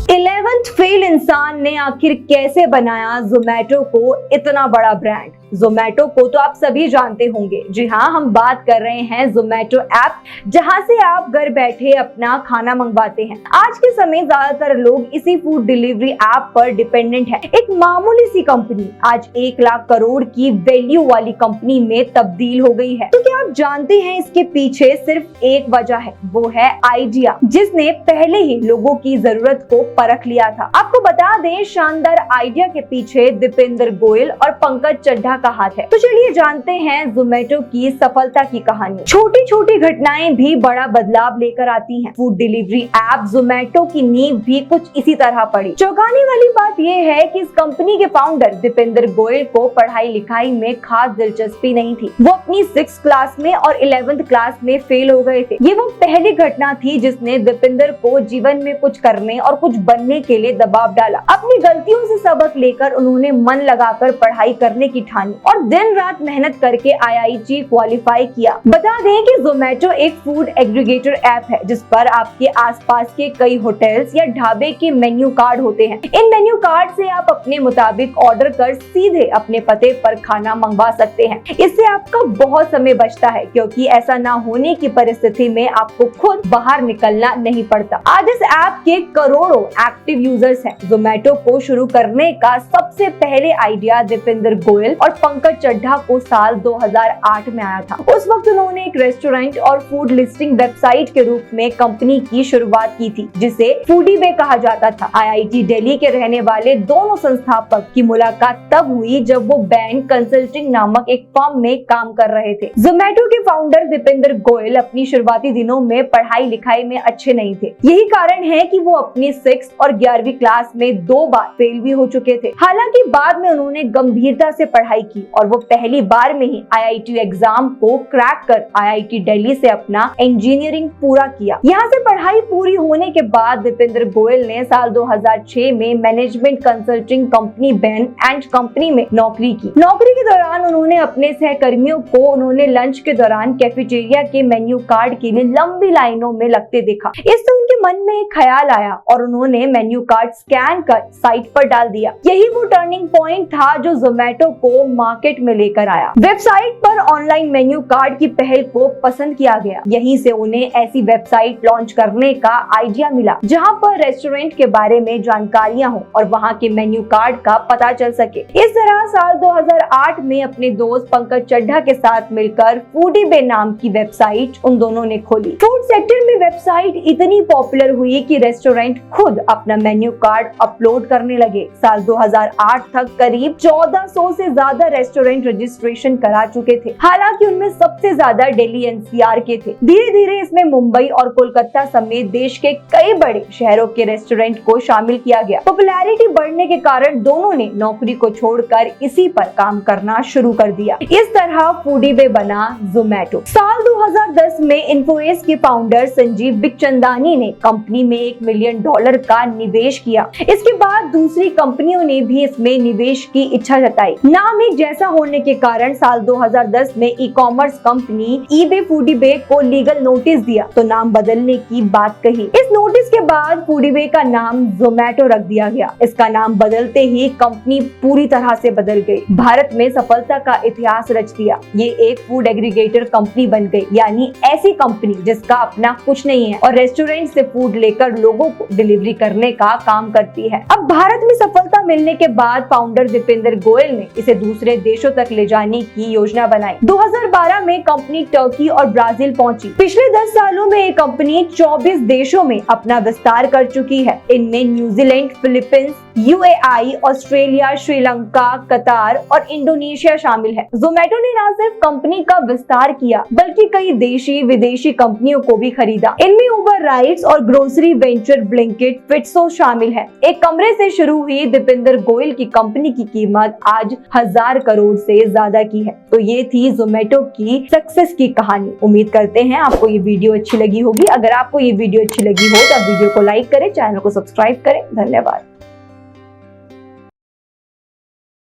11th fail इंसान ने आखिर कैसे बनाया जोमेटो को इतना बड़ा ब्रांड। जोमेटो को तो आप सभी जानते होंगे। जी हाँ, हम बात कर रहे हैं जोमेटो ऐप, जहां से आप घर बैठे अपना खाना मंगवाते हैं। आज के समय ज्यादातर लोग इसी फूड डिलीवरी ऐप पर डिपेंडेंट है। एक मामूली सी कंपनी आज 1 लाख करोड़ की वैल्यू वाली कंपनी में तब्दील हो गई है। तो क्या आप जानते हैं इसके पीछे सिर्फ एक वजह है, वो है आइडिया, जिसने पहले ही लोगों की जरूरत को परख लिया था। आपको बता दें, शानदार आइडिया के पीछे दीपेंद्र गोयल और पंकज चड्ढा का हाथ है। तो चलिए जानते हैं जोमेटो की सफलता की कहानी। छोटी छोटी घटनाएं भी बड़ा बदलाव लेकर आती हैं। फूड डिलीवरी ऐप जोमेटो की नींव भी कुछ इसी तरह पड़ी। चौंकाने वाली बात यह है कि इस कंपनी के फाउंडर दीपेंद्र गोयल को पढ़ाई लिखाई में खास दिलचस्पी नहीं थी। वो अपनी 6th क्लास में और 11th क्लास में फेल हो गए थे। ये वो पहली घटना थी जिसने दीपेंद्र को जीवन में कुछ करने और कुछ बनने के लिए दबाव डाला। अपनी गलतियों से सबक लेकर उन्होंने मन लगाकर पढ़ाई करने की ठानी और दिन रात मेहनत करके IIT क्वालिफाई किया। बता दें कि जोमेटो एक फूड एग्रीगेटर ऐप है, जिस पर आपके आसपास के कई होटल्स या ढाबे के मेन्यू कार्ड होते हैं। इन मेन्यू कार्ड से आप अपने मुताबिक ऑर्डर कर सीधे अपने पते पर खाना मंगवा सकते हैं। इससे आपका बहुत समय बचता है, क्योंकि ऐसा ना होने की परिस्थिति में आपको खुद बाहर निकलना नहीं पड़ता। आज इस ऐप के करोड़ों एक्टिव यूजर्स हैं। जोमेटो को शुरू करने का सबसे पहले आइडिया दीपेंद्र गोयल और पंकज चड्ढा को साल 2008 में आया था। उस वक्त उन्होंने एक रेस्टोरेंट और फूड लिस्टिंग वेबसाइट के रूप में कंपनी की शुरुआत की थी, जिसे फूडीबे कहा जाता था। IIT दिल्ली के रहने वाले दोनों संस्थापक की मुलाकात तब हुई जब वो बैंक कंसल्टिंग नामक एक फर्म में काम कर रहे थे। जोमेटो के फाउंडर दीपेंद्र गोयल अपनी शुरुआती दिनों में पढ़ाई लिखाई में अच्छे नहीं थे। यही कारण है कि वो अपनी 6th और 11वीं क्लास में 2 बार फेल भी हो चुके थे। हालांकि बाद में उन्होंने गंभीरता से पढ़ाई की और वो पहली बार में ही IIT एग्जाम को क्रैक कर IIT दिल्ली से अपना इंजीनियरिंग पूरा किया। यहाँ से पढ़ाई पूरी होने के बाद दीपेंद्र गोयल ने साल 2006 में management consulting company Ben and company में नौकरी की। नौकरी के दौरान उन्होंने अपने सहकर्मियों को लंच के दौरान कैफेटेरिया के मेन्यू कार्ड के लिए लंबी लाइनों में लगते देखा। इससे उनके मन में एक ख्याल आया और उन्होंने मेन्यू कार्ड स्कैन कर साइट पर डाल दिया। यही वो टर्निंग पॉइंट था जो जोमेटो को मार्केट में लेकर आया। वेबसाइट पर ऑनलाइन मेन्यू कार्ड की पहल को पसंद किया गया। यहीं से उन्हें ऐसी वेबसाइट लॉन्च करने का आइडिया मिला जहां पर रेस्टोरेंट के बारे में जानकारियां हो और वहां के मेन्यू कार्ड का पता चल सके। इस तरह साल 2008 में अपने दोस्त पंकज चड्ढा के साथ मिलकर फूडीबे नाम की वेबसाइट उन दोनों ने खोली। फूड सेक्टर में वेबसाइट इतनी पॉपुलर हुई कि रेस्टोरेंट खुद अपना मेन्यू कार्ड अपलोड करने लगे। साल 2008 तक करीब 1400 से ज्यादा रेस्टोरेंट रजिस्ट्रेशन करा चुके थे। हालांकि उनमें सबसे ज्यादा दिल्ली NCR के थे। धीरे धीरे इसमें मुंबई और कोलकाता समेत देश के कई बड़े शहरों के रेस्टोरेंट को शामिल किया गया। पॉपुलैरिटी बढ़ने के कारण दोनों ने नौकरी को छोड़कर इसी पर काम करना शुरू कर दिया। इस तरह फूडीबे बना जोमेटो। साल 2010 में इन्फोएस के फाउंडर संजीव बिखचंदानी ने कंपनी में $1 मिलियन का निवेश किया। इसके बाद दूसरी कंपनियों ने भी इसमें निवेश की इच्छा जताई। नाम एक जैसा होने के कारण साल 2010 में ई-कॉमर्स कंपनी ईबे फूडीबे को लीगल नोटिस दिया तो नाम बदलने की बात कही। इस नोटिस के बाद फूडीबे का नाम जोमेटो रख दिया गया। इसका नाम बदलते ही कंपनी पूरी तरह से बदल गई। भारत में सफलता का इतिहास रच दिया। ये एक फूड एग्रीगेटर कंपनी बन गई, यानी ऐसी कंपनी जिसका अपना कुछ नहीं है और रेस्टोरेंट से फूड लेकर लोगों को डिलीवरी करने का काम करती है। अब भारत में सफलता मिलने के बाद फाउंडर दीपेंद्र गोयल ने इसे दूसरे देशों तक ले जाने की योजना बनाई। 2012 में कंपनी टर्की और ब्राजील पहुंची। पिछले 10 सालों में ये कंपनी 24 देशों में अपना विस्तार कर चुकी है। इनमें New Zealand, Philippines, UAE, Australia, Sri Lanka, कतार और इंडोनेशिया शामिल है। जोमेटो ने न सिर्फ कंपनी का विस्तार किया बल्कि कई देशी विदेशी कंपनियों को भी खरीदा। इनमें उबर राइड्स और ग्रोसरी वेंचर ब्लिंकिट, फिटसो शामिल है। एक कमरे से शुरू हुई दीपेंद्र गोयल की कंपनी की कीमत आज 1000 करोड़ से ज्यादा की है। तो ये थी जोमेटो की सक्सेस की कहानी। उम्मीद करते हैं आपको ये वीडियो अच्छी लगी होगी। अगर आपको ये वीडियो अच्छी लगी हो तो वीडियो को लाइक करें, चैनल को सब्सक्राइब करें। धन्यवाद।